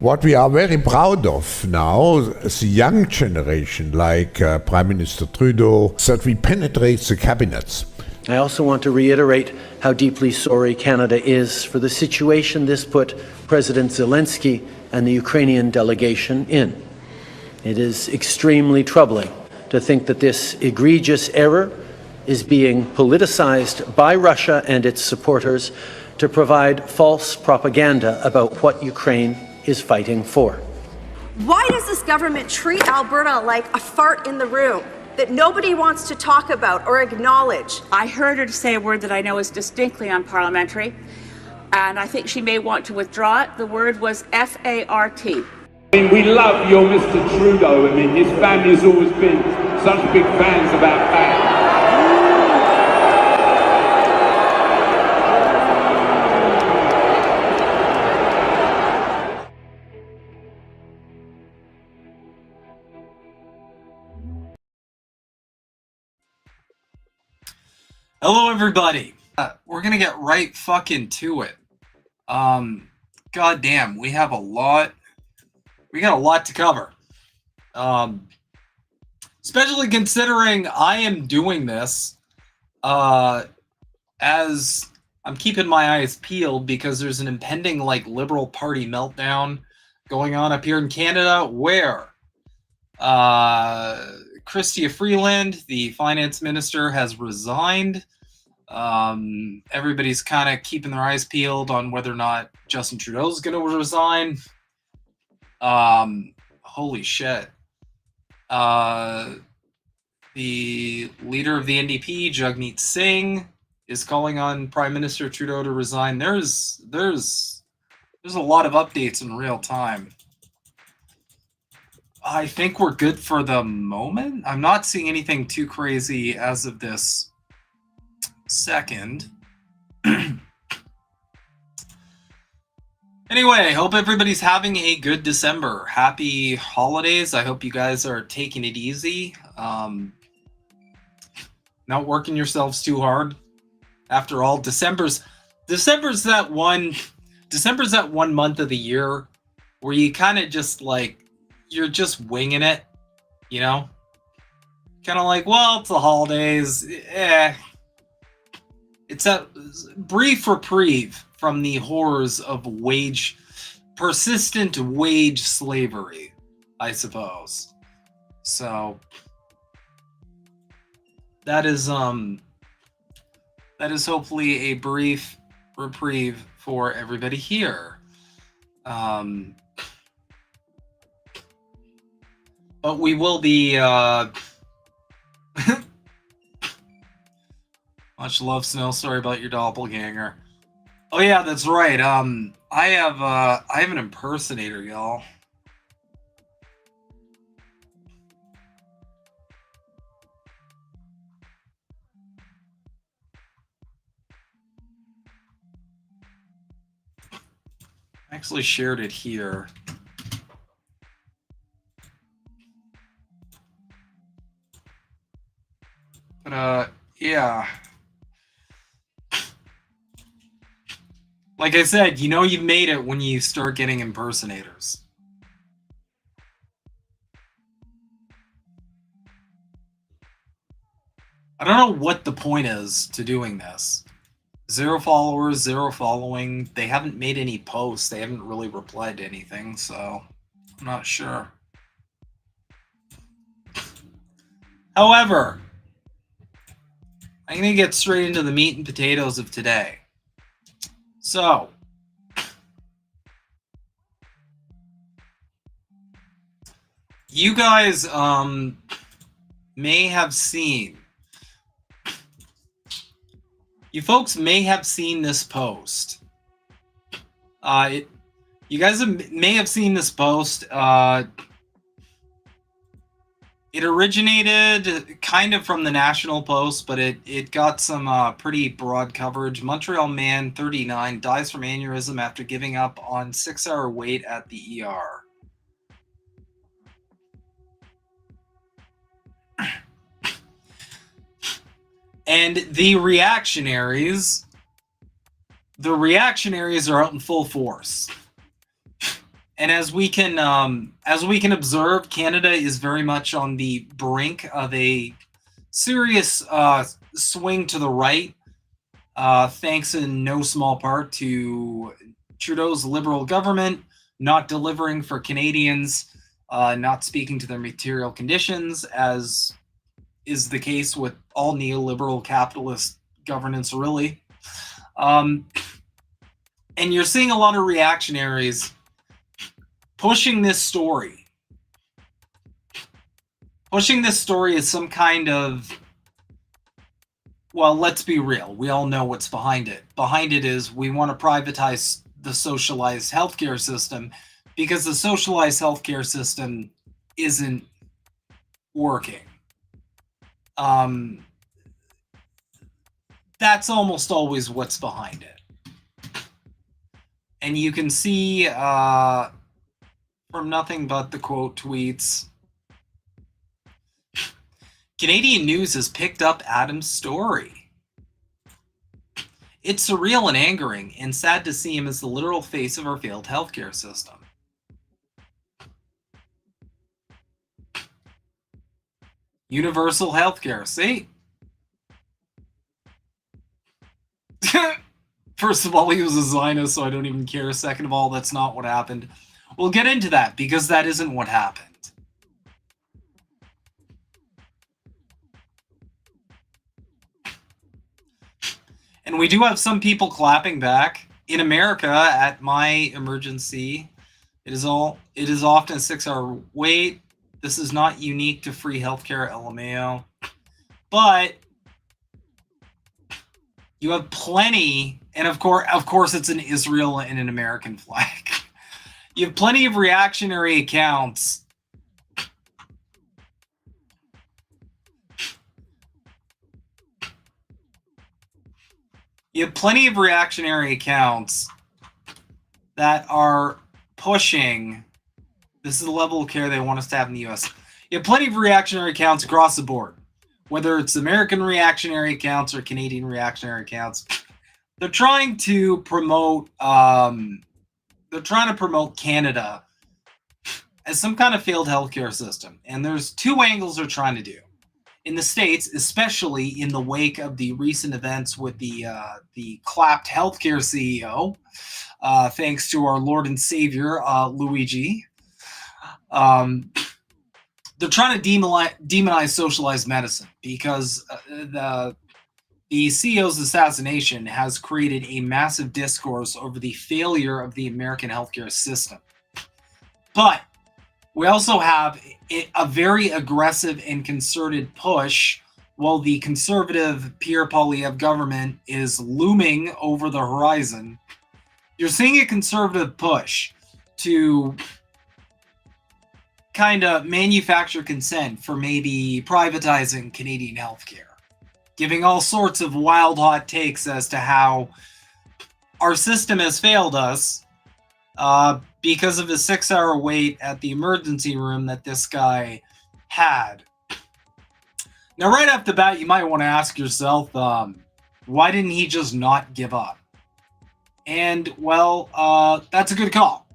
What we are very proud of now, the young generation, like Prime Minister Trudeau, that we penetrate the cabinets. I also want to reiterate how deeply sorry Canada is for the situation this put President Zelensky and the Ukrainian delegation in. It is extremely troubling to think that this egregious error is being politicized by Russia and its supporters to provide false propaganda about what Ukraine is fighting for. Why does this government treat Alberta like a fart in the room that nobody wants to talk about or acknowledge? I heard her say a word that I know is distinctly unparliamentary, and I think she may want to withdraw it. The word was F-A-R-T. I mean, we love your Mr. Trudeau. I mean, his family's always been such big fans of our flag. Hello, everybody. We're gonna get right fucking to it. God damn, we have a lot. We got a lot to cover. Especially considering I am doing this as I'm keeping my eyes peeled because there's an impending like Liberal Party meltdown going on up here in Canada where Chrystia Freeland, the finance minister, has resigned. Everybody's kind of keeping their eyes peeled on whether or not Justin Trudeau's going to resign. Holy shit. The leader of the NDP, Jagmeet Singh, is calling on Prime Minister Trudeau to resign. There's a lot of updates in real time. I think we're good for the moment. I'm not seeing anything too crazy as of this second. Anyway, hope everybody's having a good December. Happy holidays. I hope you guys are taking it easy. Not working yourselves too hard. After all, December's that one month of the year where you kind of just like you're just winging it, you know? Kind of like, well, it's the holidays. It's a brief reprieve from the horrors of persistent wage slavery, I suppose. So that is hopefully a brief reprieve for everybody here. But we will be much love, Snow. Sorry about your doppelganger. Oh yeah, that's right. I have an impersonator, y'all. I actually shared it here. But yeah. Like I said, you know you've made it when you start getting impersonators. I don't know what the point is to doing this. 0 followers, 0 following. They haven't made any posts. They haven't really replied to anything, so I'm not sure. However, I'm going to get straight into the meat and potatoes of today. So, you guys may have seen, you folks may have seen this post. You guys may have seen this post. It originated kind of from the National Post, but it got some pretty broad coverage. Montreal man, 39, dies from aneurysm after giving up on 6-hour wait at the ER. And the reactionaries are out in full force. And as we can observe, Canada is very much on the brink of a serious swing to the right, thanks in no small part to Trudeau's Liberal government not delivering for Canadians, not speaking to their material conditions, as is the case with all neoliberal capitalist governance, really. And you're seeing a lot of reactionaries pushing this story as some kind of, well, let's be real. We all know what's behind it. Behind it is we want to privatize the socialized healthcare system because the socialized healthcare system isn't working. That's almost always what's behind it. And you can see from nothing but the quote tweets, Canadian news has picked up Adam's story. It's surreal and angering and sad to see him as the literal face of our failed healthcare system. Universal healthcare, see? First of all, he was a Zionist, so I don't even care. Second of all, that's not what happened. We'll get into that because that isn't what happened. And we do have some people clapping back. In America, at my emergency, it is often a 6-hour wait. This is not unique to free healthcare, LMAO. But you have plenty, and of course it's an Israel and an American flag. You have plenty of reactionary accounts that are pushing, this is the level of care they want us to have in the US. You have plenty of reactionary accounts across the board, whether it's American reactionary accounts or Canadian reactionary accounts. They're trying to promote Canada as some kind of failed healthcare system. And there's two angles they're trying to do. In the States, especially in the wake of the recent events with the clapped healthcare CEO, thanks to our Lord and Savior, Luigi. They're trying to demonize socialized medicine because the CEO's assassination has created a massive discourse over the failure of the American healthcare system. But we also have a very aggressive and concerted push while the conservative Pierre Poilievre government is looming over the horizon. You're seeing a conservative push to kind of manufacture consent for maybe privatizing Canadian healthcare, giving all sorts of wild hot takes as to how our system has failed us because of a 6-hour wait at the emergency room that this guy had. Now, right off the bat, you might want to ask yourself, why didn't he just not give up? And, well, that's a good call.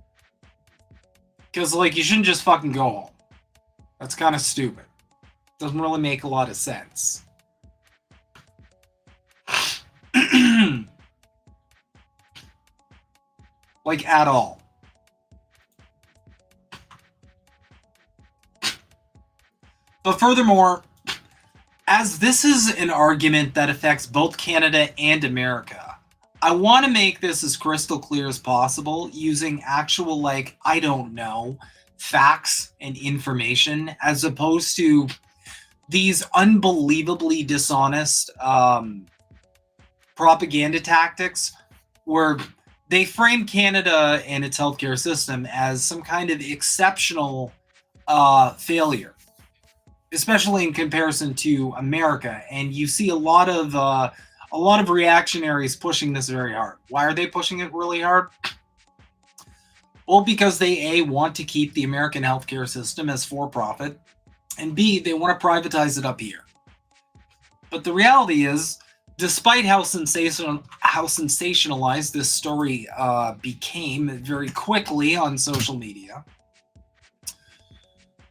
Because, like, you shouldn't just fucking go home. That's kind of stupid. Doesn't really make a lot of sense. Like, at all. But furthermore, as this is an argument that affects both Canada and America, I want to make this as crystal clear as possible using actual, like, I don't know, facts and information, as opposed to these unbelievably dishonest propaganda tactics where they frame Canada and its healthcare system as some kind of exceptional failure, especially in comparison to America. And you see a lot of reactionaries pushing this very hard. Why are they pushing it really hard? Well, because they, A, want to keep the American healthcare system as for-profit, and B, they want to privatize it up here. But the reality is, despite how sensational how sensationalized this story became very quickly on social media,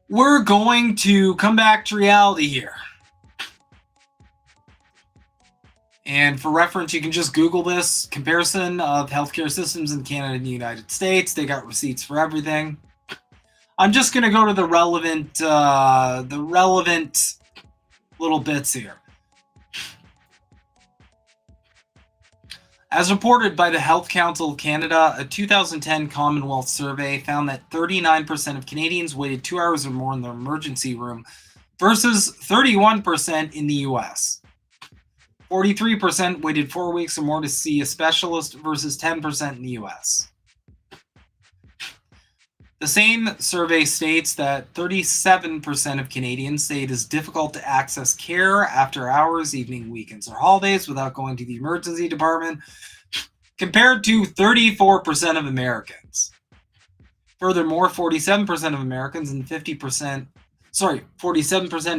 we're going to come back to reality here. And for reference, you can just Google this comparison of healthcare systems in Canada and the United States. They got receipts for everything. I'm just going to go to the relevant little bits here. As reported by the Health Council of Canada, a 2010 Commonwealth survey found that 39% of Canadians waited 2 hours or more in the emergency room versus 31% in the US. 43% waited 4 weeks or more to see a specialist versus 10% in the US. The same survey states that 37% of Canadians say it is difficult to access care after hours, evening, weekends, or holidays without going to the emergency department, compared to 34% of Americans. Furthermore, 47% of Americans and 47%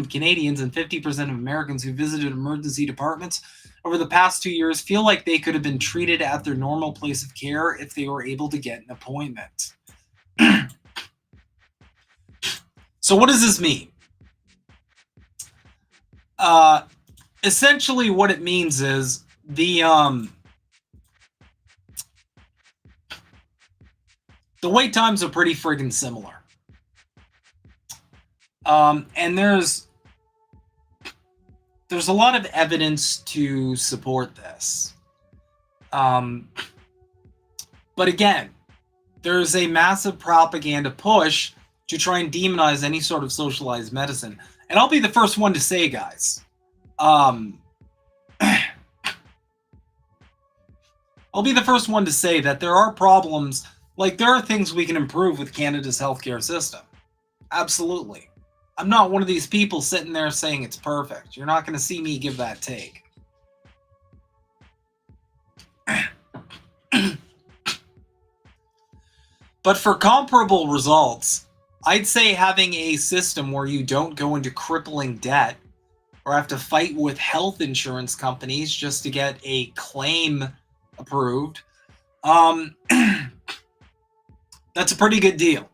of Canadians and 50% of Americans who visited emergency departments over the past 2 years feel like they could have been treated at their normal place of care if they were able to get an appointment. So what does this mean? Essentially what it means is the wait times are pretty friggin' similar. And there's a lot of evidence to support this. But again, there's a massive propaganda push to try and demonize any sort of socialized medicine. And I'll be the first one to say, guys, I'll be the first one to say that there are problems, like there are things we can improve with Canada's healthcare system. Absolutely. I'm not one of these people sitting there saying it's perfect. You're not going to see me give that take. But for comparable results, I'd say having a system where you don't go into crippling debt or have to fight with health insurance companies just to get a claim approved, that's a pretty good deal.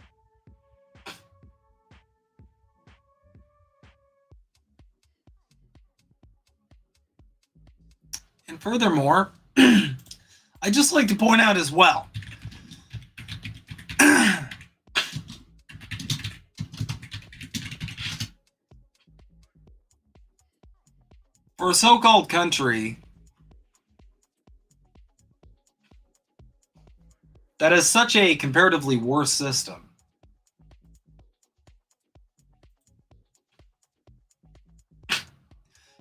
And furthermore, I'd just like to point out as well, for a so-called country that has such a comparatively worse system,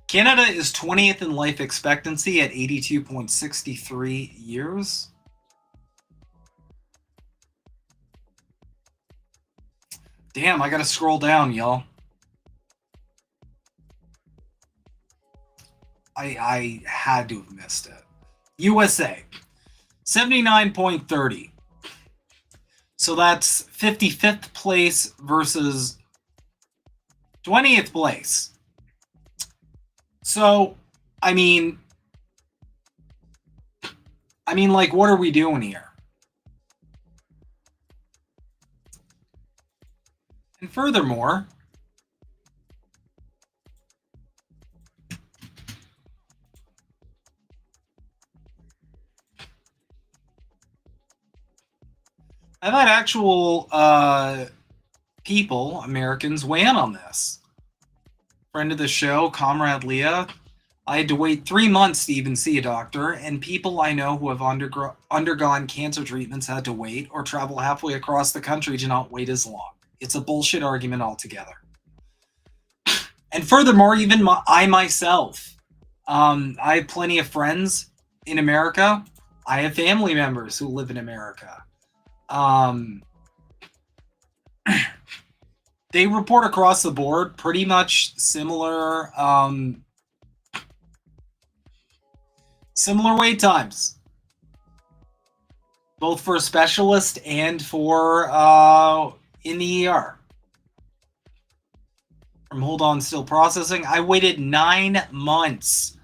Canada is 20th in life expectancy at 82.63 years. Damn, I gotta scroll down, y'all. I had to have missed it. USA, 79.30. So that's 55th place versus 20th place. So, I mean, like, what are we doing here? And furthermore, I've had actual people, Americans, weigh in on this. Friend of the show, Comrade Leah, I had to wait 3 months to even see a doctor, and people I know who have undergone cancer treatments had to wait or travel halfway across the country to not wait as long. It's a bullshit argument altogether. And furthermore, even I myself, I have plenty of friends in America. I have family members who live in America. They report across the board pretty much similar wait times, both for a specialist and for in the ER. From hold on, still processing, I waited 9 months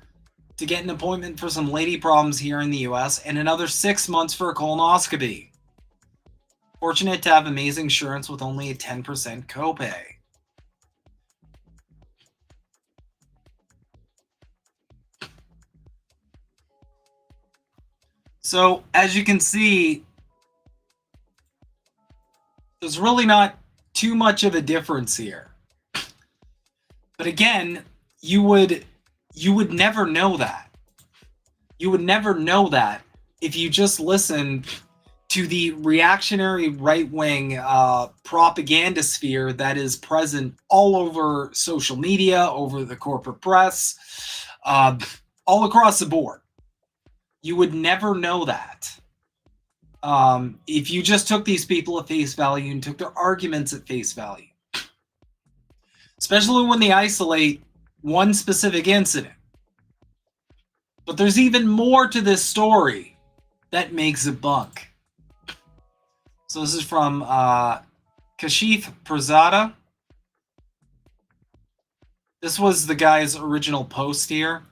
to get an appointment for some lady problems here in the US and another 6 months for a colonoscopy. Fortunate to have amazing insurance with only a 10% copay. So, as you can see, there's really not too much of a difference here. But again, you would never know that. You would never know that if you just listened to the reactionary right-wing propaganda sphere that is present all over social media, over the corporate press, all across the board. You would never know that if you just took these people at face value and took their arguments at face value. Especially when they isolate one specific incident. But there's even more to this story that makes it bunk. So this is from Kashif Prasada. This was the guy's original post here.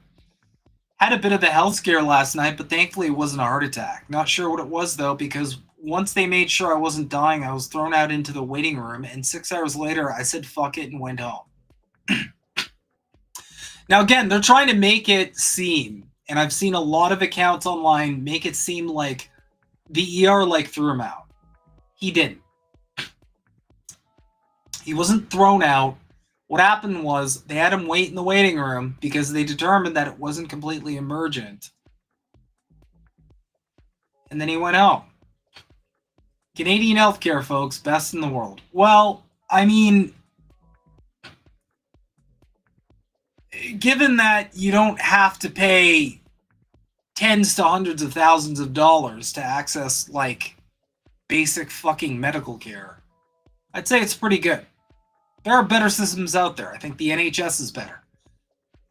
Had a bit of a health scare last night, but thankfully it wasn't a heart attack. Not sure what it was though, because once they made sure I wasn't dying, I was thrown out into the waiting room, and 6 hours later, I said fuck it and went home. Now again, they're trying to make it seem, and I've seen a lot of accounts online make it seem like the ER threw him out. He didn't. He wasn't thrown out. What happened was they had him wait in the waiting room because they determined that it wasn't completely emergent. And then he went home. Canadian healthcare, folks, best in the world. Well, I mean, given that you don't have to pay tens to hundreds of thousands of dollars to access, basic fucking medical care, I'd say it's pretty good. There are better systems out there. I think the NHS is better.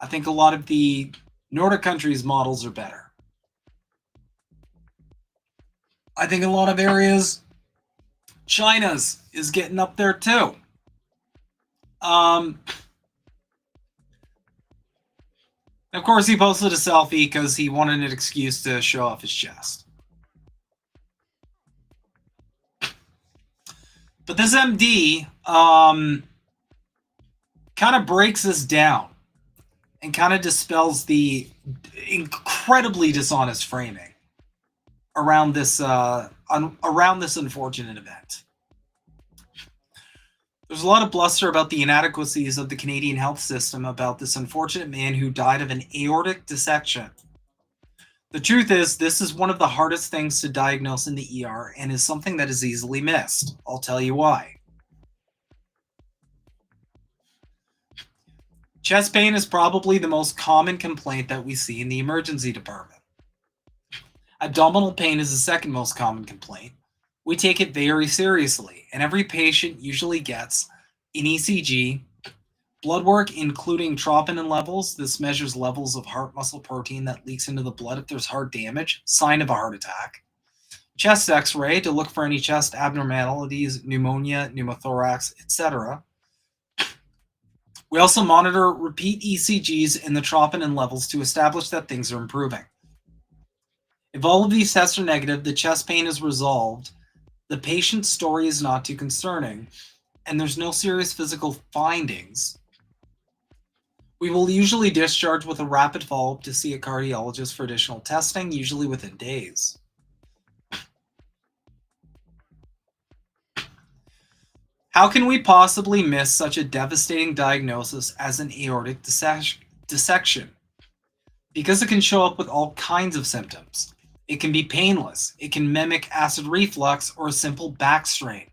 I think a lot of the Nordic countries' models are better. I think in a lot of areas, China's is getting up there too. Of course, he posted a selfie because he wanted an excuse to show off his chest. But this MD kind of breaks this down and kind of dispels the incredibly dishonest framing around this unfortunate event. There's a lot of bluster about the inadequacies of the Canadian health system about this unfortunate man who died of an aortic dissection. The truth is, this is one of the hardest things to diagnose in the ER and is something that is easily missed. I'll tell you why. Chest pain is probably the most common complaint that we see in the emergency department. Abdominal pain is the second most common complaint. We take it very seriously, and every patient usually gets an ECG, blood work including troponin levels. This measures levels of heart muscle protein that leaks into the blood if there's heart damage, sign of a heart attack. Chest x-ray to look for any chest abnormalities, pneumonia, pneumothorax, etc. We also monitor repeat ECGs and the troponin levels to establish that things are improving. If all of these tests are negative, the chest pain is resolved, the patient's story is not too concerning, and there's no serious physical findings, we will usually discharge with a rapid follow-up to see a cardiologist for additional testing, usually within days. How can we possibly miss such a devastating diagnosis as an aortic dissection? Because it can show up with all kinds of symptoms. It can be painless. It can mimic acid reflux or a simple back strain.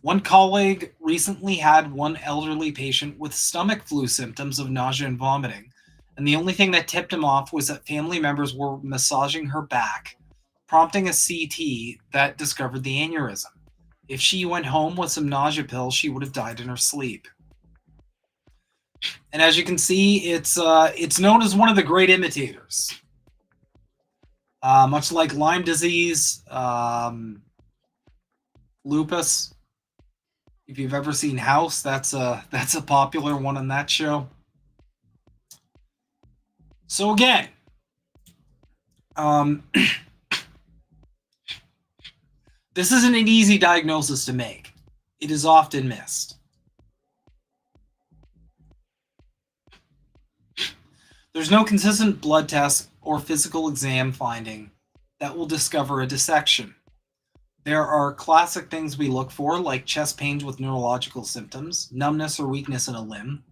One colleague recently had one elderly patient with stomach flu symptoms of nausea and vomiting, and the only thing that tipped him off was that family members were massaging her back, prompting a CT that discovered the aneurysm. If she went home with some nausea pills, she would have died in her sleep. And as you can see, it's known as one of the great imitators. Much like Lyme disease, lupus. If you've ever seen House, that's a popular one on that show. So again, This isn't an easy diagnosis to make. It is often missed. There's no consistent blood test or physical exam finding that will discover a dissection. There are classic things we look for, like chest pains with neurological symptoms, numbness or weakness in a limb,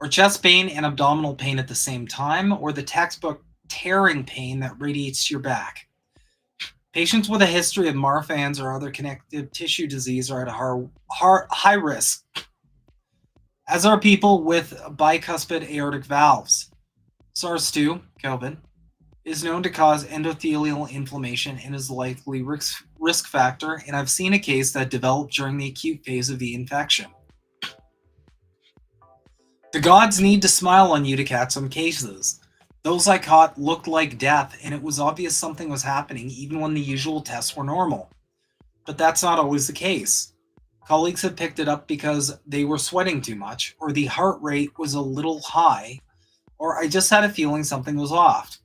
or chest pain and abdominal pain at the same time, or the textbook tearing pain that radiates to your back. Patients with a history of Marfan's or other connective tissue disease are at high risk, as are people with bicuspid aortic valves. SARS-2, COVID, is known to cause endothelial inflammation and is a likely risk factor, and I've seen a case that developed during the acute phase of the infection. The gods need to smile on you to catch some cases. Those I caught looked like death, and it was obvious something was happening even when the usual tests were normal. But that's not always the case. Colleagues have picked it up because they were sweating too much, or the heart rate was a little high, or I just had a feeling something was off.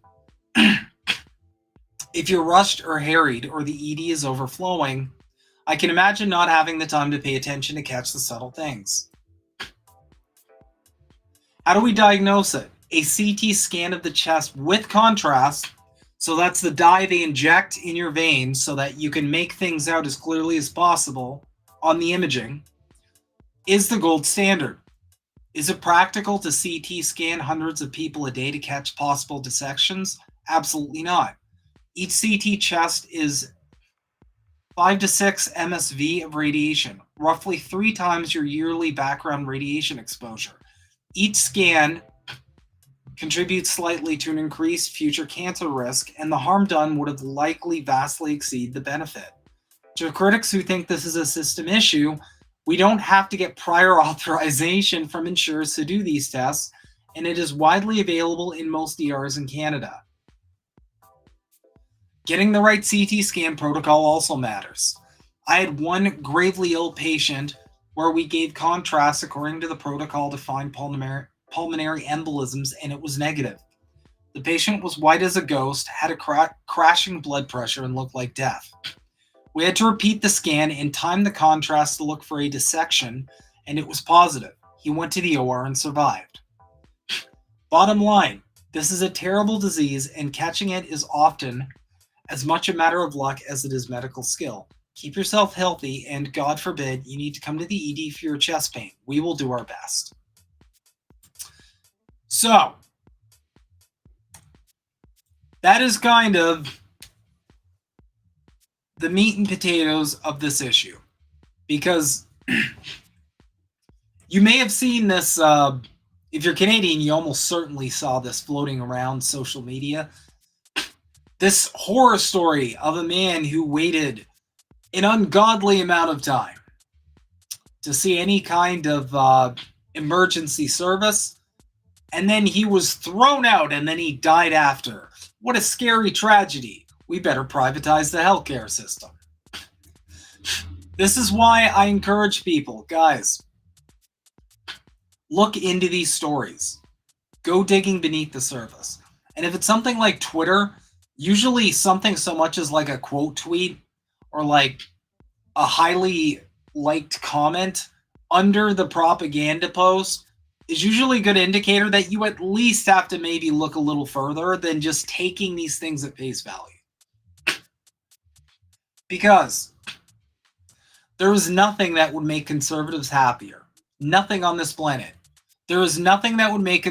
If you're rushed or harried, or the ED is overflowing, I can imagine not having the time to pay attention to catch the subtle things. How do we diagnose it? A CT scan of the chest with contrast, so that's the dye they inject in your veins so that you can make things out as clearly as possible on the imaging, is the gold standard. Is it practical to CT scan hundreds of people a day to catch possible dissections? Absolutely not. Each CT chest is 5 to 6 MSV of radiation, roughly 3 times your yearly background radiation exposure. Each scan contributes slightly to an increased future cancer risk, and the harm done would have likely vastly exceed the benefit. To critics who think this is a system issue, we don't have to get prior authorization from insurers to do these tests, and it is widely available in most ERs in Canada. Getting the right CT scan protocol also matters. I had one gravely ill patient where we gave contrast according to the protocol to find pulmonary embolisms, and it was negative. The patient was white as a ghost, had a crashing blood pressure, and looked like death. We had to repeat the scan and time the contrast to look for a dissection, and it was positive. He went to the OR and survived. Bottom line, this is a terrible disease, and catching it is often as much a matter of luck as it is medical skill. Keep yourself healthy, and God forbid you need to come to the ED for your chest pain. We will do our best. So, that is kind of the meat and potatoes of this issue. Because you may have seen this, if you're Canadian, you almost certainly saw this floating around social media. This horror story of a man who waited an ungodly amount of time to see any kind of emergency service, and then he was thrown out and then he died after. What a scary tragedy. We better privatize the healthcare system. This is why I encourage people, guys, look into these stories. Go digging beneath the surface. And if it's something like Twitter, usually something so much as like a quote tweet or like a highly liked comment under the propaganda post is usually a good indicator that you at least have to maybe look a little further than just taking these things at face value. Because there is nothing that would make conservatives happier. Nothing on this planet. There is nothing that would make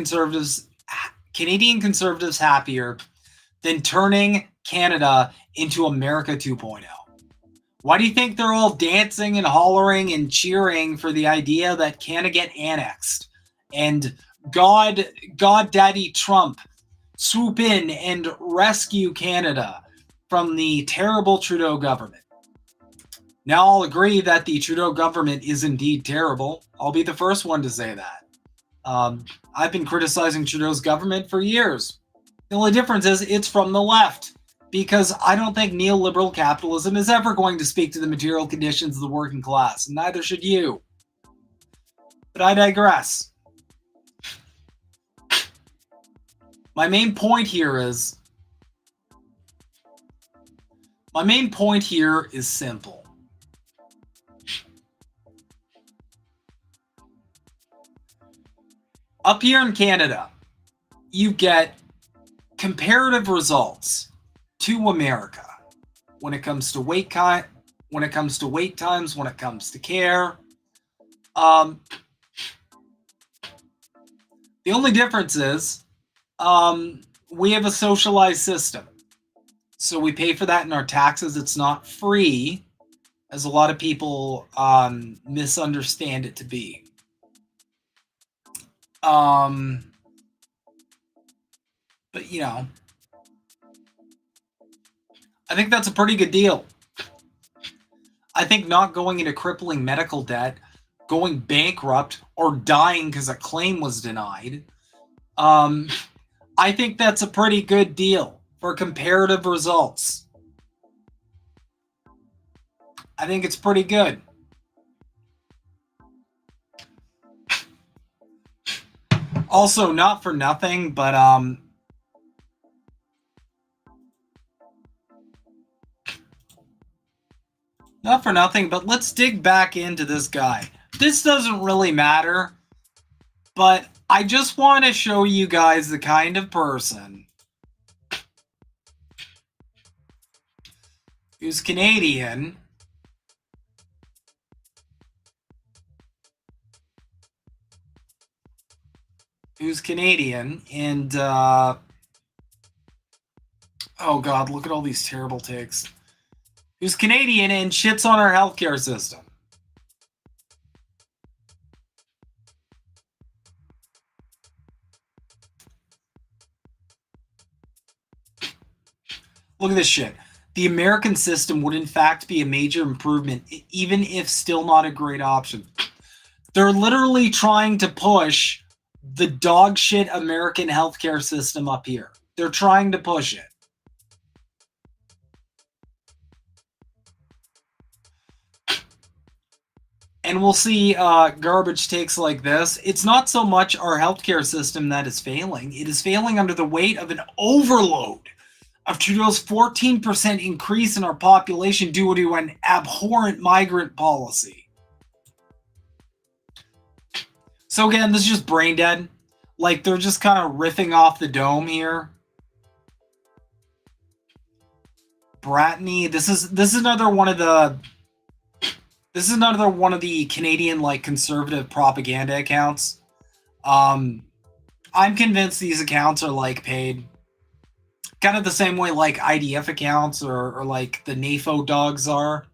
Canadian conservatives happier than turning Canada into America 2.0. Why do you think they're all dancing and hollering and cheering for the idea that Canada get annexed and God Daddy Trump swoop in and rescue Canada from the terrible Trudeau government? Now, I'll agree that the Trudeau government is indeed terrible. I'll be the first one to say that. I've been criticizing Trudeau's government for years. The only difference is it's from the left, because I don't think neoliberal capitalism is ever going to speak to the material conditions of the working class, and neither should you. But I digress. My main point here is My main point here is simple. Up here in Canada, you get comparative results to America when it comes to when it comes to wait times, when it comes to care. The only difference is we have a socialized system. So we pay for that in our taxes. It's not free, as a lot of people misunderstand it to be. But, you know, I think that's a pretty good deal. I think not going into crippling medical debt, going bankrupt, or dying because a claim was denied, I think that's a pretty good deal for comparative results. I think it's pretty good. Also, not for nothing, but not for nothing, but let's dig back into this guy. This doesn't really matter, but I just want to show you guys the kind of person who's Canadian, and oh god, look at all these terrible takes. Who's Canadian and shits on our healthcare system. Look at this shit. The American system would in fact be a major improvement, even if still not a great option. They're literally trying to push the dog shit American healthcare system up here. They're trying to push it. And we'll see garbage takes like this. It's not so much our healthcare system that is failing. It is failing under the weight of an overload of Trudeau's 14% increase in our population due to an abhorrent migrant policy. So again, this is just brain dead. Like, they're just kind of riffing off the dome here. Bratney, this is another one of the Canadian like conservative propaganda accounts. I'm convinced these accounts are like paid, kind of the same way like IDF accounts or like the NAFO dogs are.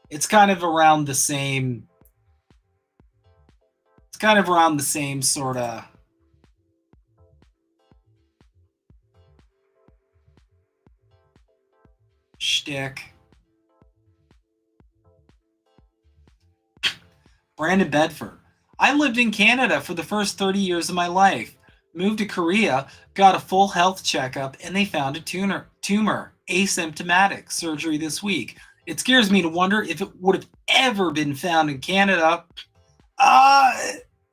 It's kind of around the same. It's kind of around the same sort of. Shtick. Brandon Bedford. I lived in Canada for the first 30 years of my life. Moved to Korea, got a full health checkup, and they found a tumor, asymptomatic, surgery this week. It scares me to wonder if it would have ever been found in Canada.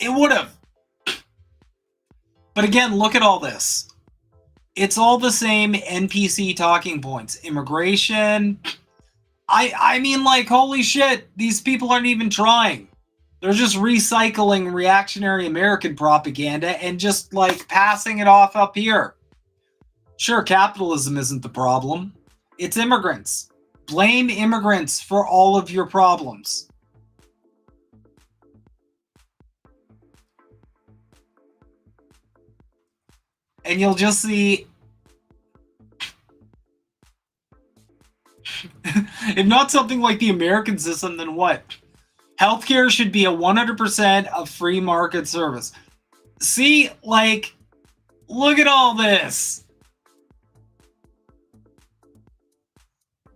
It would have. But again, look at all this. It's all the same NPC talking points. Immigration. I mean, like, holy shit, these people aren't even trying. They're just recycling reactionary American propaganda and just, like, passing it off up here. Sure, capitalism isn't the problem. It's immigrants. Blame immigrants for all of your problems. And you'll just see... if not something like the American system, then what? Healthcare should be a 100% of free market service. See, like, look at all this.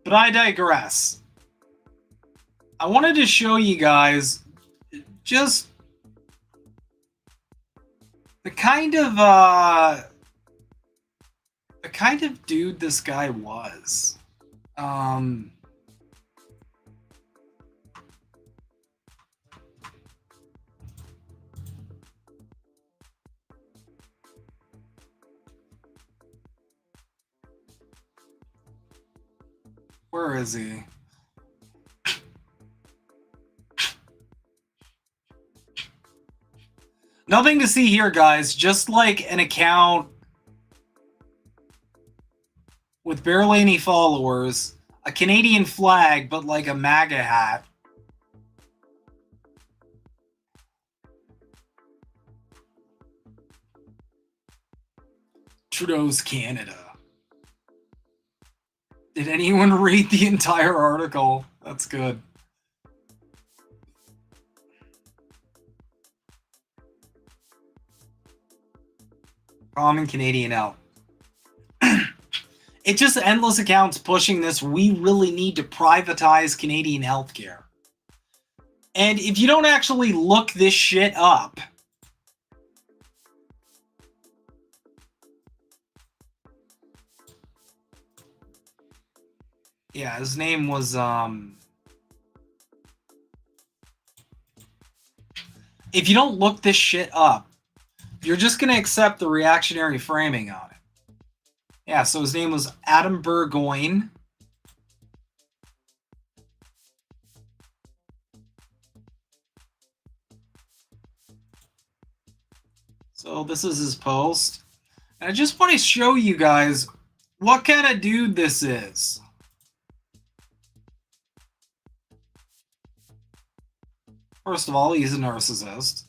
But I digress. I wanted to show you guys just the kind of dude this guy was. Where is he? Nothing to see here, guys. Just like an account with barely any followers, a Canadian flag, but like a MAGA hat. Trudeau's Canada. Did anyone read the entire article? That's good. Common Canadian out. It's just endless accounts pushing this. We really need to privatize Canadian healthcare. And if you don't actually look this shit up, yeah, his name was, if you don't look this shit up, you're just going to accept the reactionary framing on it. Yeah, so his name was Adam Burgoyne. So this is his post. And I just want to show you guys what kind of dude this is. First of all, he's a narcissist.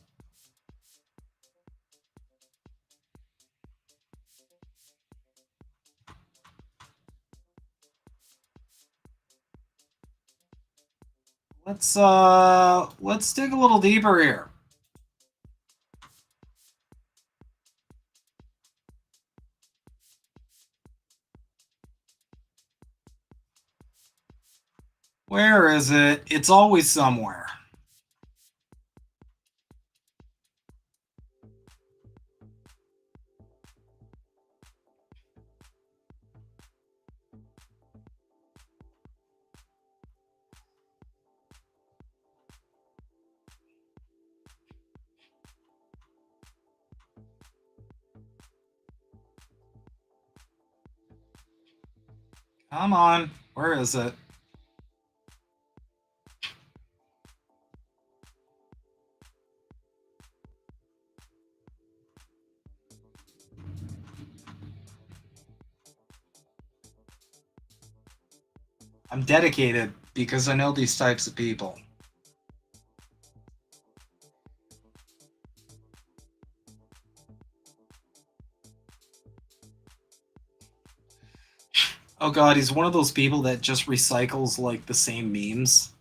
Let's dig a little deeper here. Where is it? It's always somewhere. Come on, where is it? I'm dedicated because I know these types of people. Oh god, he's one of those people that just recycles like the same memes.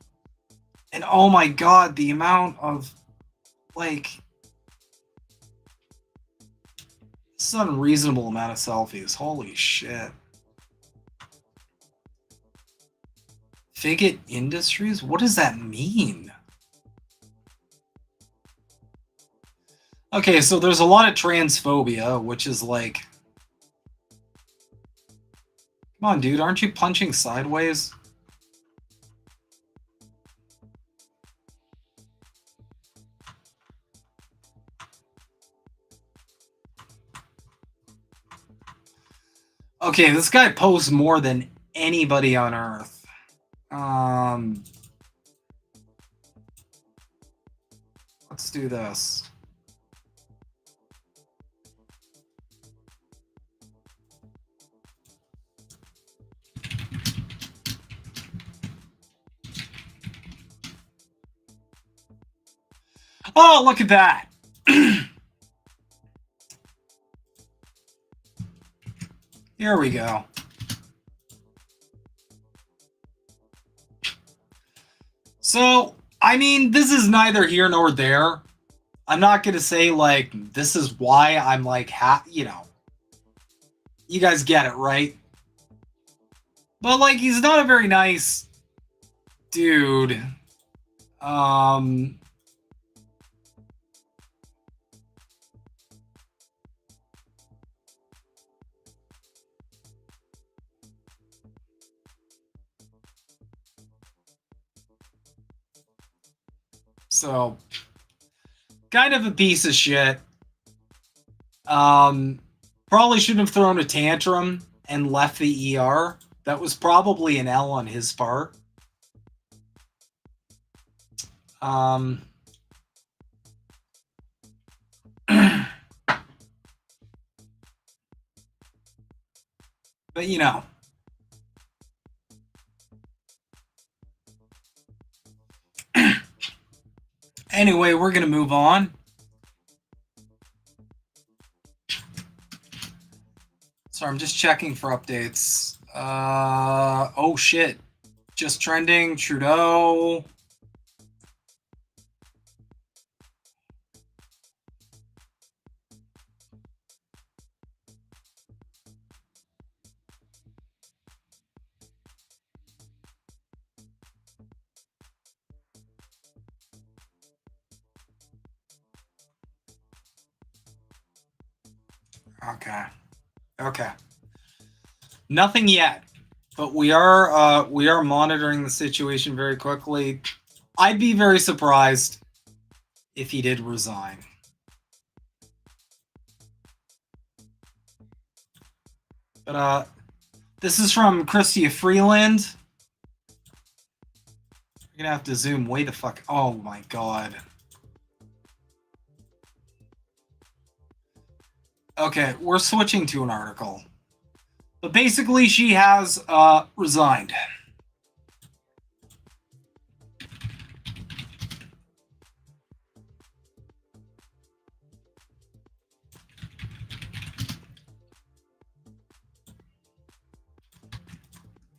And oh my god, the amount of like this is an unreasonable amount of selfies. Holy shit. Figget Industries? What does that mean? Okay, so there's a lot of transphobia, which is like, come on, dude, aren't you punching sideways? Okay, this guy posts more than anybody on Earth. Let's do this. Oh, look at that. Here we go. So, I mean, this is neither here nor there. I'm not going to say, like, this is why I'm, like, you know. You guys get it, right? But, like, he's not a very nice dude. So, kind of a piece of shit. Probably shouldn't have thrown a tantrum and left the ER. That was probably an L on his part. But you know, anyway, we're gonna move on. Sorry, I'm just checking for updates. Oh shit, just trending. Trudeau. Okay. Nothing yet, but we are monitoring the situation very quickly. I'd be very surprised if he did resign. But this is from Chrystia Freeland. You're gonna have to zoom way the fuck. Oh my god. Okay, we're switching to an article. But basically, she has resigned.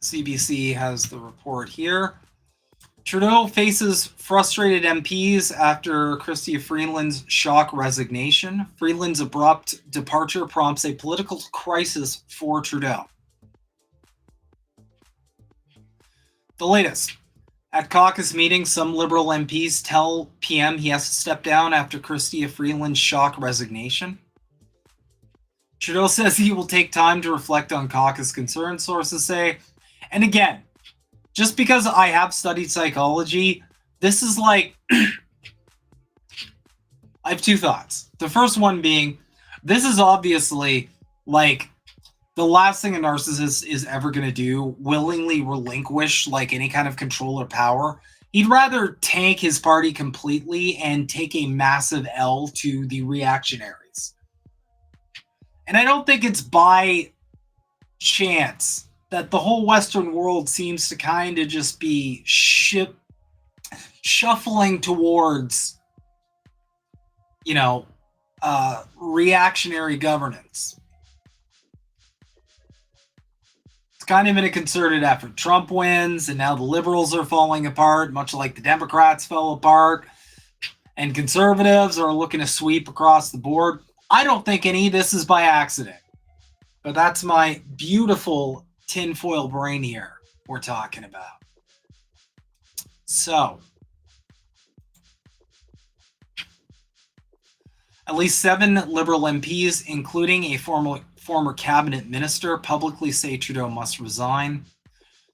CBC has the report here. Trudeau faces frustrated MPs after Chrystia Freeland's shock resignation. Freeland's abrupt departure prompts a political crisis for Trudeau. The latest. At caucus meetings, some Liberal MPs tell PM he has to step down after Chrystia Freeland's shock resignation. Trudeau says he will take time to reflect on caucus concerns, sources say. And again, just because I have studied psychology, this is like, I have two thoughts. The first one being, this is obviously like the last thing a narcissist is ever going to do, willingly relinquish like any kind of control or power. He'd rather tank his party completely and take a massive L to the reactionaries. And I don't think it's by chance that the whole Western world seems to kind of just be shuffling towards, you know, reactionary governance. It's kind of in a concerted effort. Trump wins, and now the liberals are falling apart, much like the Democrats fell apart, and conservatives are looking to sweep across the board. I don't think any of this is by accident, but that's my beautiful tinfoil brain here we're talking about. So, at least 7 Liberal MPs, including a former cabinet minister, publicly say Trudeau must resign.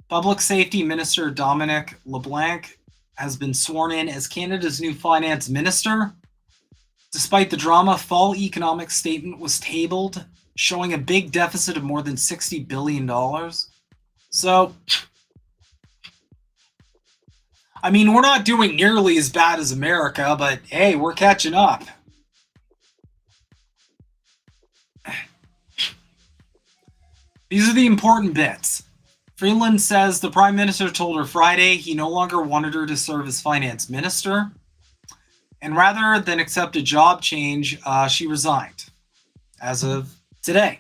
Public Safety Minister Dominic LeBlanc has been sworn in as Canada's new finance minister. Despite the drama, fall economic statement was tabled, showing a big deficit of more than $60 billion. So, I mean, we're not doing nearly as bad as America, but hey, we're catching up. These are the important bits. Freeland says the Prime Minister told her Friday he no longer wanted her to serve as finance minister. And rather than accept a job change, she resigned as of today.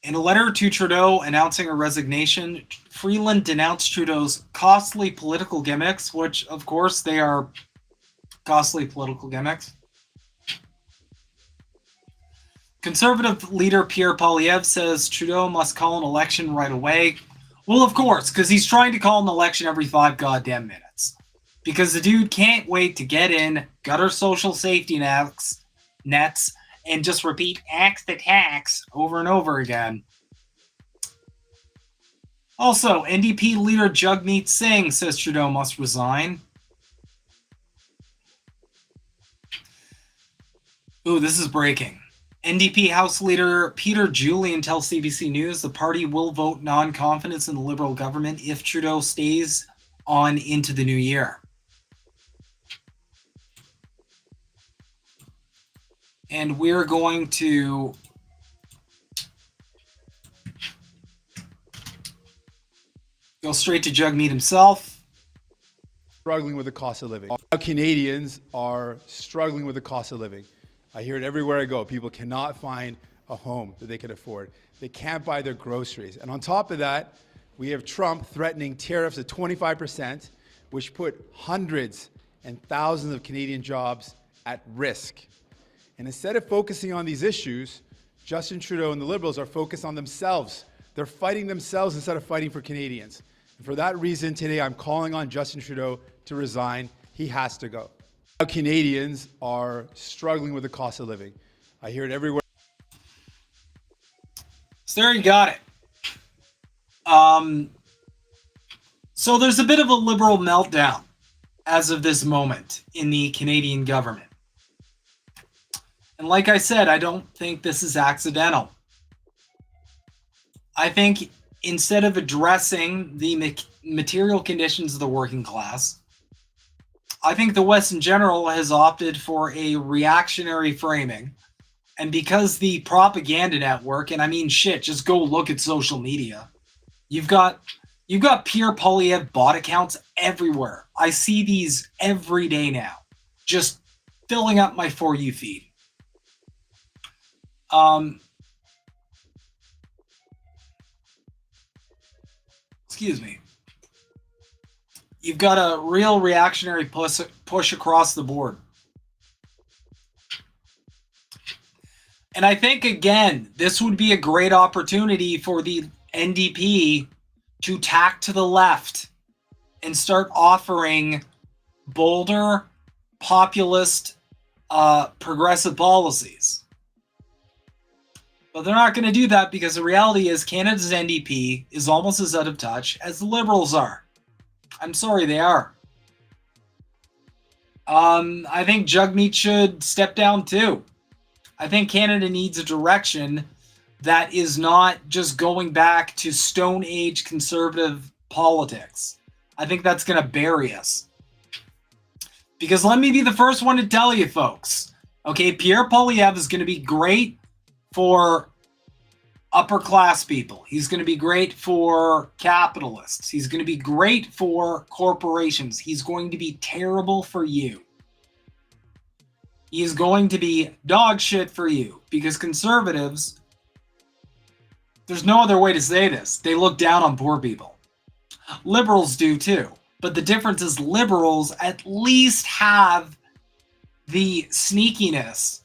In a letter to Trudeau announcing her resignation, Freeland denounced Trudeau's costly political gimmicks, which, of course, they are costly political gimmicks. Conservative leader Pierre Poilievre says Trudeau must call an election right away. Well, of course, because he's trying to call an election every 5 goddamn minutes. Because the dude can't wait to get in, gut our social safety nets, and just repeat axe the tax over and over again. Also, NDP leader Jagmeet Singh says Trudeau must resign. Ooh, this is breaking. NDP House Leader Peter Julian tells CBC News the party will vote non-confidence in the Liberal government if Trudeau stays on into the new year. And we're going to go straight to Jugmeat himself. Struggling with the cost of living. Canadians are struggling with the cost of living. I hear it everywhere I go. People cannot find a home that they can afford. They can't buy their groceries. And on top of that, we have Trump threatening tariffs at 25%, which put hundreds and thousands of Canadian jobs at risk. And instead of focusing on these issues, Justin Trudeau and the Liberals are focused on themselves. They're fighting themselves instead of fighting for Canadians. And for that reason, today I'm calling on Justin Trudeau to resign. He has to go. Canadians are struggling with the cost of living. I hear it everywhere. So there you got it. So there's a bit of a Liberal meltdown as of this moment in the Canadian government. And like I said, I don't think this is accidental. I think instead of addressing the material conditions of the working class, I think the West in general has opted for a reactionary framing. And because the propaganda network, and I mean shit, just go look at social media. You've got Pierre Poilievre bot accounts everywhere. I see these every day now, just filling up my For You feed. Excuse me. You've got a real reactionary push across the board. And I think, again, this would be a great opportunity for the NDP to tack to the left and start offering bolder, populist, progressive policies. But they're not going to do that because the reality is Canada's NDP is almost as out of touch as the Liberals are. I'm sorry, they are. I think Jugmeat should step down too. I think Canada needs a direction that is not just going back to Stone Age conservative politics. I think that's going to bury us. Because let me be the first one to tell you, folks. Okay, Pierre Poilievre is going to be great for upper class people. He's going to be great for capitalists. He's going to be great for corporations. He's going to be terrible for you. He's going to be dog shit for you because conservatives, there's no other way to say this, they look down on poor people. Liberals do too. But the difference is liberals at least have the sneakiness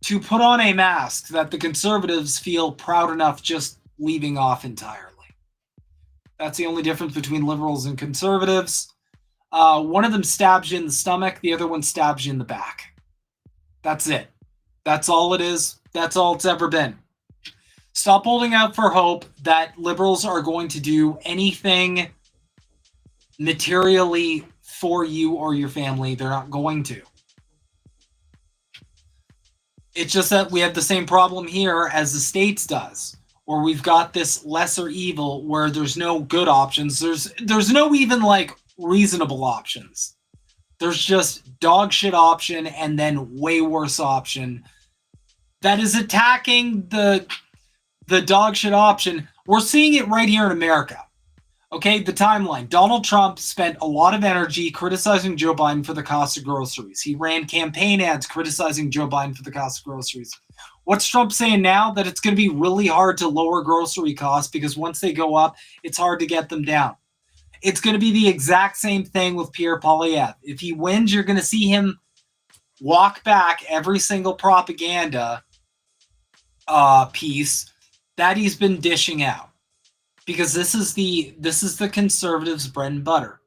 to put on a mask that the conservatives feel proud enough just leaving off entirely. That's the only difference between liberals and conservatives. One of them stabs you in the stomach, the other one stabs you in the back. That's it. That's all it is. That's all it's ever been. Stop holding out for hope that liberals are going to do anything materially for you or your family. They're not going to. It's just that we have the same problem here as the States does, where we've got this lesser evil where there's no good options. There's no even like reasonable options. There's just dog shit option and then way worse option that is attacking the dog shit option. We're seeing it right here in America. Okay, the timeline. Donald Trump spent a lot of energy criticizing Joe Biden for the cost of groceries. He ran campaign ads criticizing Joe Biden for the cost of groceries. What's Trump saying now? That it's going to be really hard to lower grocery costs because once they go up, it's hard to get them down. It's going to be the exact same thing with Pierre Poilievre. If he wins, you're going to see him walk back every single propaganda piece that he's been dishing out. Because this is the conservatives' bread and butter.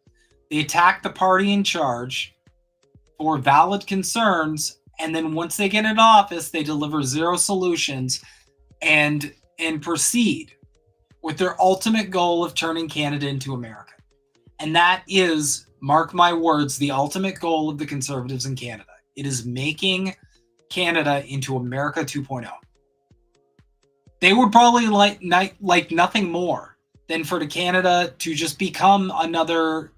They attack the party in charge for valid concerns, and then once they get in office, they deliver zero solutions and proceed with their ultimate goal of turning Canada into America. And that is, mark my words, the ultimate goal of the conservatives in Canada. It is making Canada into America 2.0. They would probably like nothing more than for the Canada to just become another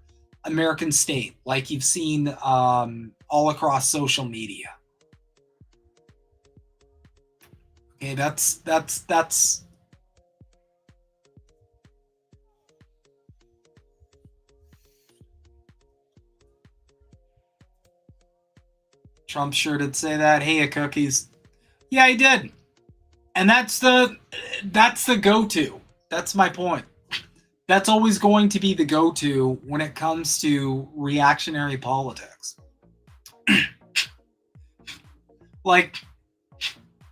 American state, like you've seen all across social media. Okay, that's Trump sure did say that. Hey, cookies. Yeah, he did. And that's the go-to. That's my point. That's always going to be the go-to when it comes to reactionary politics. Like,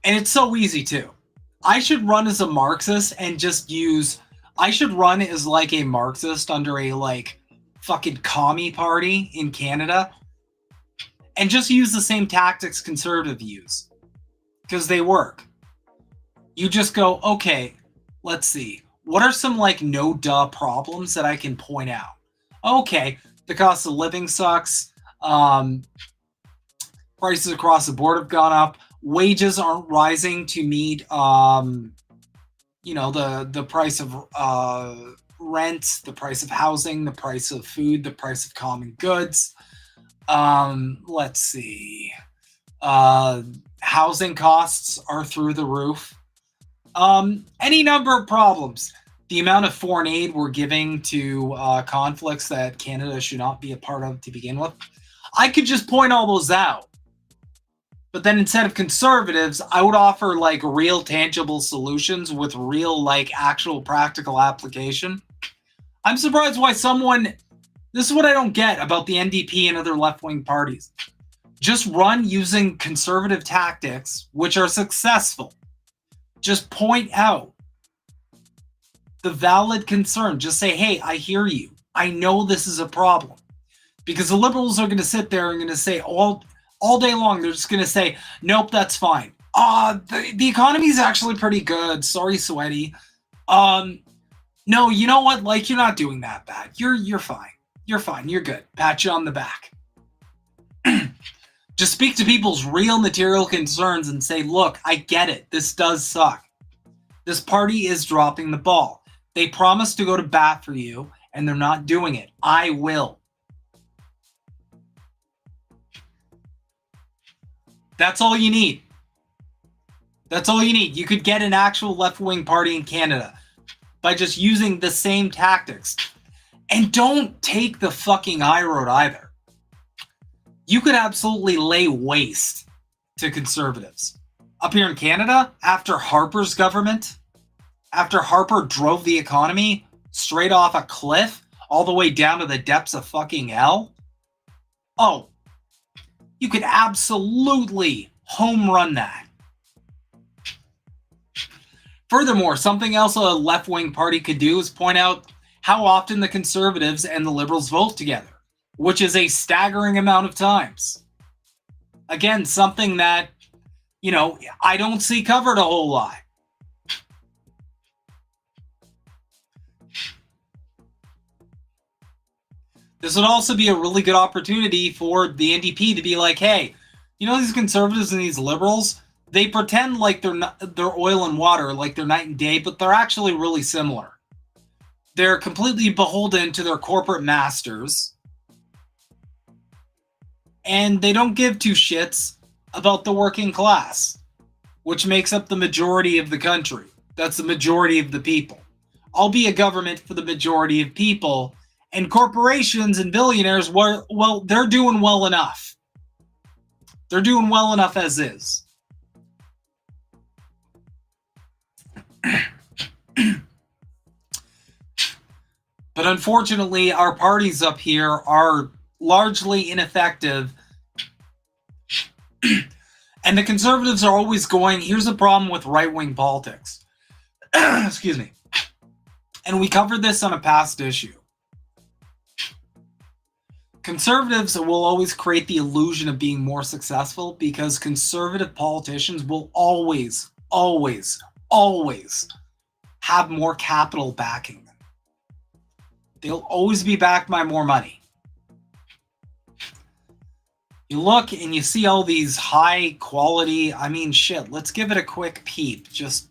and it's so easy too. I should run as a Marxist and just I should run as like a Marxist under a like fucking commie party in Canada and just use the same tactics conservative use because they work. You just go, okay, let's see. What are some like no duh problems that I can point out? Okay, the cost of living sucks. Prices across the board have gone up. Wages aren't rising to meet, the price of rent, the price of housing, the price of food, the price of common goods. Let's see. Housing costs are through the roof. Any number of problems. The amount of foreign aid we're giving to conflicts that Canada should not be a part of to begin with. I could just point all those out. But then instead of conservatives, I would offer like real tangible solutions with real like actual practical application. I'm surprised why this is what I don't get about the NDP and other left-wing parties. Just run using conservative tactics, which are successful. Just point out the valid concern. Just say, hey, I hear you. I know this is a problem. Because the liberals are going to sit there and going to say all day long, they're just going to say, nope, that's fine. The economy is actually pretty good. Sorry, sweaty. No, you know what? Like, you're not doing that bad. You're fine. You're fine. You're good. Pat you on the back. Just speak to people's real material concerns and say, look, I get it. This does suck. This party is dropping the ball. They promised to go to bat for you, and they're not doing it. I will. That's all you need. That's all you need. You could get an actual left-wing party in Canada by just using the same tactics. And don't take the fucking high road either. You could absolutely lay waste to conservatives. Up here in Canada, after Harper's government, after Harper drove the economy straight off a cliff all the way down to the depths of fucking hell, you could absolutely home run that. Furthermore, something else a left-wing party could do is point out how often the conservatives and the liberals vote together, which is a staggering amount of times. Again, something that, I don't see covered a whole lot. This would also be a really good opportunity for the NDP to be like, hey, these conservatives and these liberals, they pretend like they're oil and water, like they're night and day, but they're actually really similar. They're completely beholden to their corporate masters. And they don't give two shits about the working class, which makes up the majority of the country. That's the majority of the people. I'll be a government for the majority of people. And corporations and billionaires, well, they're doing well enough. They're doing well enough as is. But unfortunately, our parties up here are largely ineffective. And the conservatives are always going, here's the problem with right-wing politics. Excuse me. And we covered this on a past issue. Conservatives will always create the illusion of being more successful because conservative politicians will always have more capital backing them. They'll always be backed by more money. You look and you see all these high quality, I mean, shit, let's give it a quick peep. Just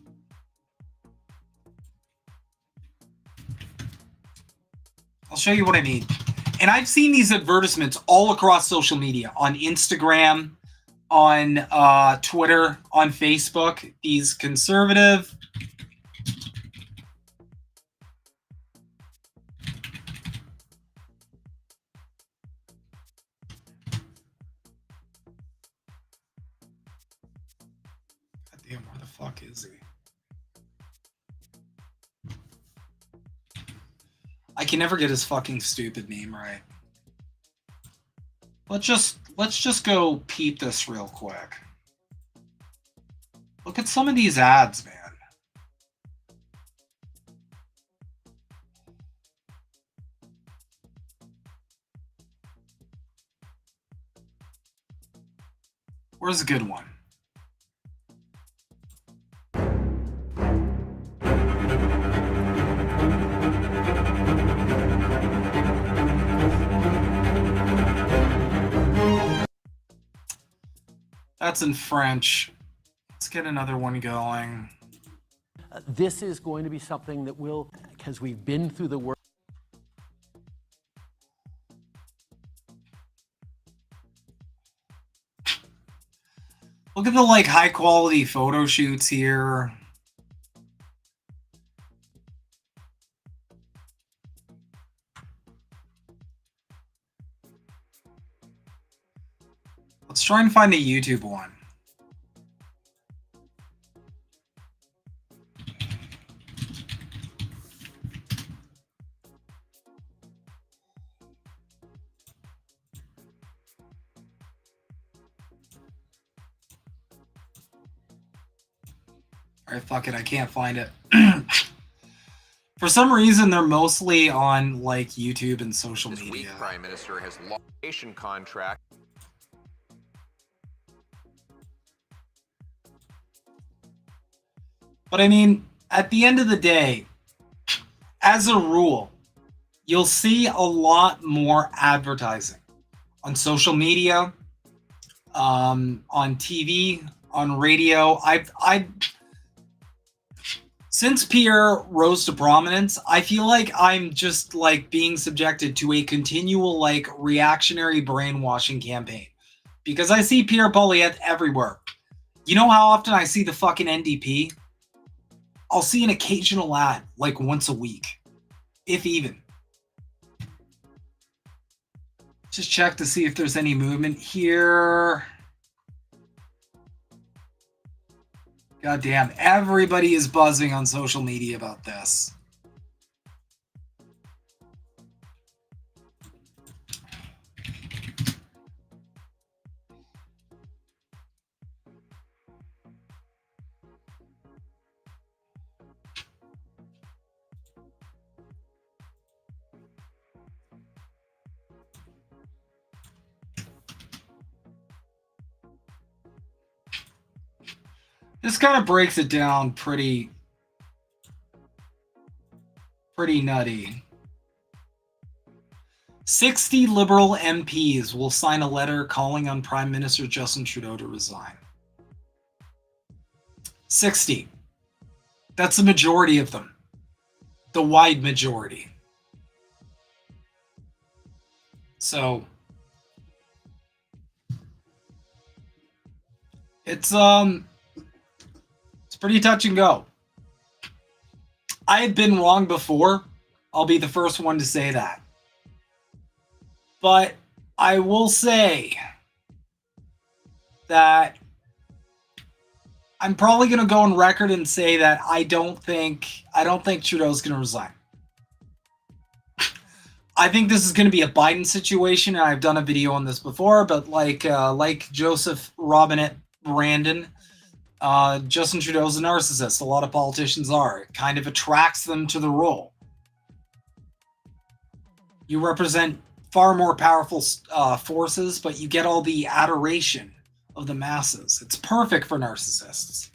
I'll show you what I mean. And I've seen these advertisements all across social media, on Instagram, on Twitter, on Facebook. These conservative God damn, where the fuck is he? I can never get his fucking stupid name right. Let's just go peep this real quick. Look at some of these ads, man. Where's a good one? That's in French. Let's get another one going. This is going to be something that will, because we've been through the work. Look at the like high quality photo shoots here. Let's try and find a YouTube one. Alright, fuck it, I can't find it. For some reason, they're mostly on like YouTube and social media. This week, Prime Minister has lost a nation contract. But I mean, at the end of the day, as a rule, you'll see a lot more advertising on social media, on TV, on radio. Since Pierre rose to prominence, I feel like I'm just like being subjected to a continual like reactionary brainwashing campaign, because I see Pierre Poilievre everywhere. You know how often I see the fucking NDP? I'll see an occasional ad like once a week, if even. Just check to see if there's any movement here. God damn, everybody is buzzing on social media about this. This kind of breaks it down pretty nutty. 60 Liberal MPs will sign a letter calling on Prime Minister Justin Trudeau to resign. 60. That's the majority of them. The wide majority. So it's pretty touch and go. I had been wrong before. I'll be the first one to say that. But I will say that I'm probably going to go on record and say that I don't think Trudeau's going to resign. I think this is going to be a Biden situation, and I've done a video on this before, but like Joseph Robinette Brandon, Justin Trudeau's a narcissist. A lot of politicians are. It kind of attracts them to the role. You represent far more powerful forces, but you get all the adoration of the masses. It's perfect for narcissists.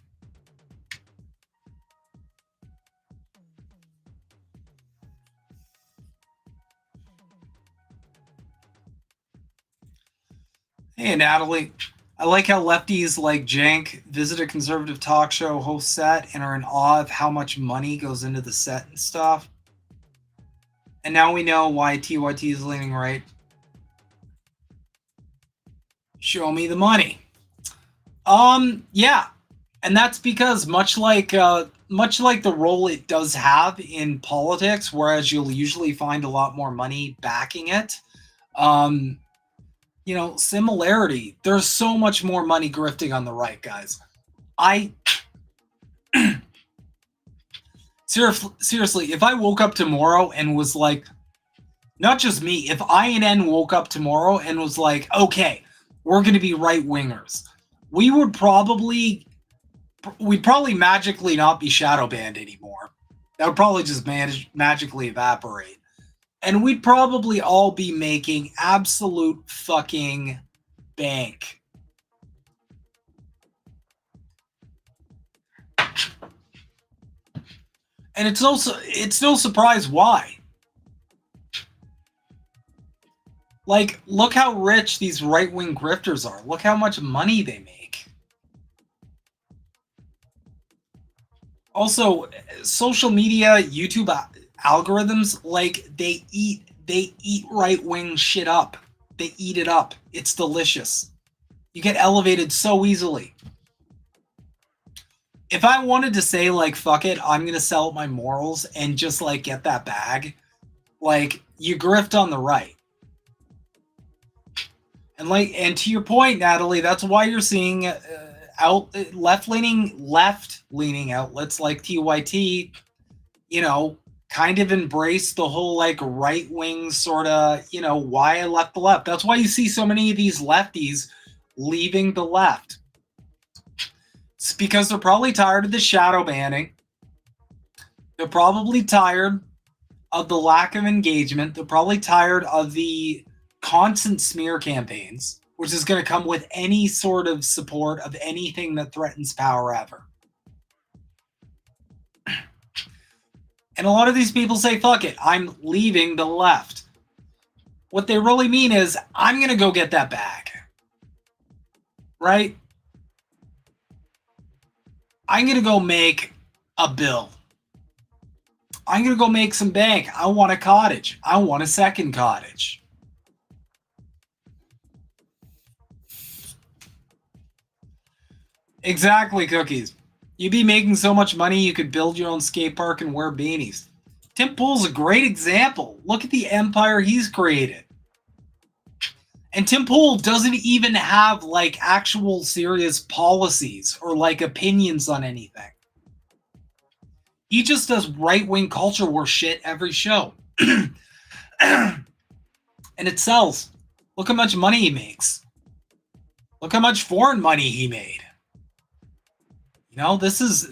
Hey, Natalie. I like how lefties like Jank visit a conservative talk show host set and are in awe of how much money goes into the set and stuff. And now we know why TYT is leaning right. Show me the money. Yeah. And that's because much like the role it does have in politics, whereas you'll usually find a lot more money backing it, similarity. There's so much more money grifting on the right, guys. Seriously, if I woke up tomorrow and was like, not just me, if INN woke up tomorrow and was like, okay, we're going to be right-wingers, we'd probably magically not be shadow banned anymore. That would probably just magically evaporate. And we'd probably all be making absolute fucking bank. And it's no surprise why. Like, look how rich these right-wing grifters are. Look how much money they make. Also, social media, YouTube algorithms, like, they eat right-wing shit up. They eat it up. It's delicious. You get elevated so easily. If I wanted to say, like, fuck it, I'm going to sell my morals and just, like, get that bag, like, you grift on the right. And to your point, Natalie, that's why you're seeing left-leaning outlets like TYT, kind of embrace the whole like right-wing sort of, why I left the left. That's why you see so many of these lefties leaving the left. It's because they're probably tired of the shadow banning. They're probably tired of the lack of engagement. They're probably tired of the constant smear campaigns, which is going to come with any sort of support of anything that threatens power ever. And a lot of these people say, fuck it, I'm leaving the left. What they really mean is, I'm going to go get that bag. Right? I'm going to go make a bill. I'm going to go make some bank. I want a cottage. I want a second cottage. Exactly, Cookies. You'd be making so much money you could build your own skate park and wear beanies. Tim Pool's a great example. Look at the empire he's created. And Tim Pool doesn't even have like actual serious policies or like opinions on anything. He just does right-wing culture war shit every show. And it sells. Look how much money he makes. Look how much foreign money he made. This is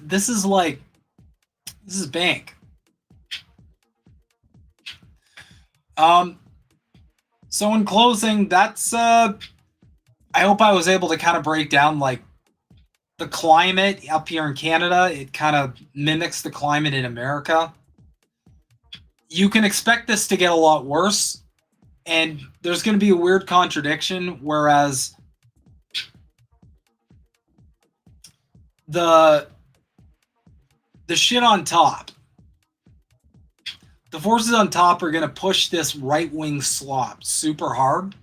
bank. So in closing, that's I hope I was able to kind of break down like the climate up here in Canada. It kind of mimics the climate in America. You can expect this to get a lot worse, and there's going to be a weird contradiction, whereas the shit on top, the forces on top are going to push this right-wing slop super hard.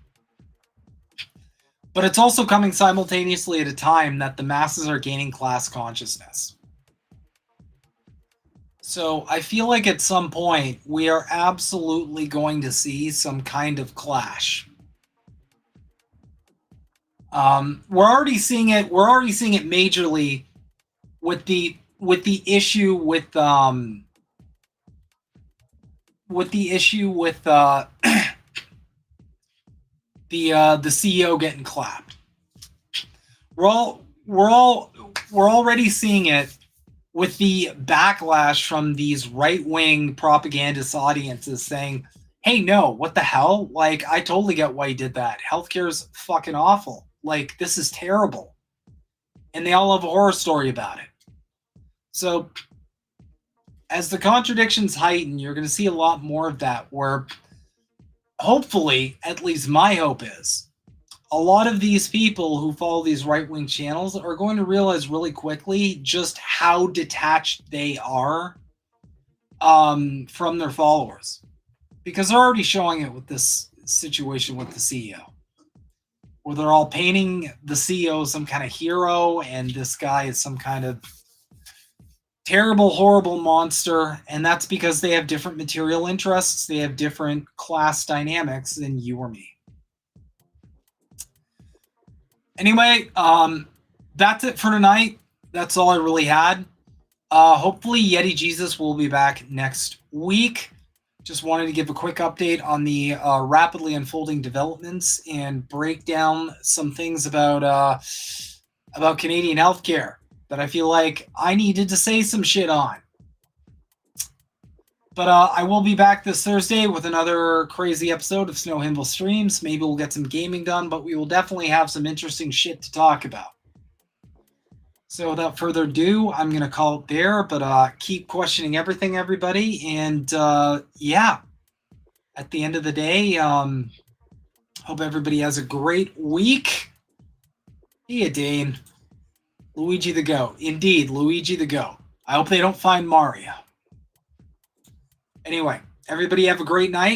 But it's also coming simultaneously at a time that the masses are gaining class consciousness. So I feel like at some point we are absolutely going to see some kind of clash. We're already seeing it. We're already seeing it majorly with the issue with the CEO getting clapped. We're already seeing it with the backlash from these right-wing propagandist audiences saying, hey, no, what the hell? Like, I totally get why you did that. Healthcare's fucking awful. Like, this is terrible. And they all have a horror story about it. So, as the contradictions heighten, you're going to see a lot more of that, where hopefully, at least my hope is, a lot of these people who follow these right-wing channels are going to realize really quickly just how detached they are from their followers, because they're already showing it with this situation with the CEO, where they're all painting the CEO as some kind of hero and this guy is some kind of terrible, horrible monster. And that's because they have different material interests. They have different class dynamics than you or me. Anyway, that's it for tonight. That's all I really had. Hopefully Yeti Jesus will be back next week. Just wanted to give a quick update on the rapidly unfolding developments and break down some things about Canadian healthcare that I feel like I needed to say some shit on. But I will be back this Thursday with another crazy episode of Snow Himble Streams. Maybe we'll get some gaming done, but we will definitely have some interesting shit to talk about. So without further ado, I'm going to call it there, but keep questioning everything, everybody. And yeah, at the end of the day, hope everybody has a great week. Yeah, Dane. Luigi the Goat. Indeed, Luigi the Goat. I hope they don't find Mario. Anyway, everybody have a great night.